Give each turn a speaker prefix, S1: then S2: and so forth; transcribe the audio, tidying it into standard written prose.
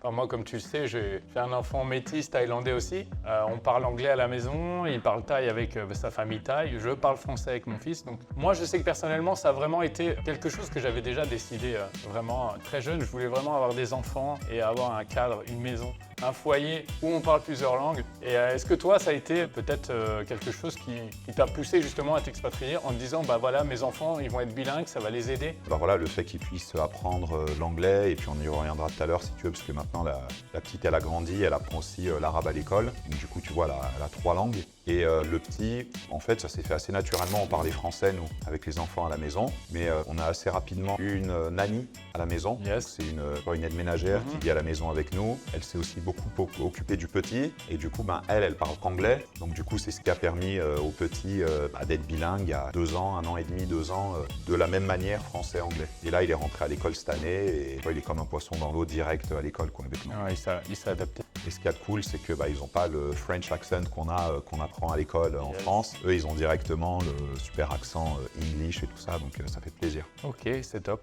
S1: Enfin, moi, comme tu le sais, j'ai un enfant métis thaïlandais aussi. On parle anglais à la maison, il parle thaï avec sa famille thaï. Je parle français avec mon fils. Donc, moi, je sais que personnellement, ça a vraiment été quelque chose que j'avais déjà décidé vraiment très jeune. Je voulais vraiment avoir des enfants et avoir un cadre, une maison, un foyer où on parle plusieurs langues. Et est-ce que toi, ça a été peut-être quelque chose qui t'a poussé justement à t'expatrier en te disant, bah voilà, mes enfants, ils vont être bilingues, ça va les aider?
S2: Alors voilà, le fait qu'ils puissent apprendre l'anglais, et puis on y reviendra tout à l'heure si tu veux, parce que maintenant la petite, elle a grandi, elle apprend aussi l'arabe à l'école. Donc du coup, tu vois, elle a 3 langues. Et le petit, en fait, ça s'est fait assez naturellement. On parlait français, nous, avec les enfants à la maison. Mais on a assez rapidement eu une nanny à la maison.
S1: Yes.
S2: C'est une aide ménagère qui vit à la maison avec nous. Elle s'est aussi beaucoup occupée du petit. Et du coup, elle parle qu'anglais. Donc du coup, c'est ce qui a permis au petit d'être bilingue à 2 ans, 1 an et demi, 2 ans, de la même manière français-anglais. Et là, il est rentré à l'école cette année et il est comme un poisson dans l'eau direct à l'école avec nous.
S1: Ouais, il s'est adapté.
S2: Et ce qu'il y a de cool, c'est que ils n'ont pas le French accent qu'on apprend à l'école en France. Eux, ils ont directement le super accent English et tout ça, donc ça fait plaisir.
S1: Ok, c'est top.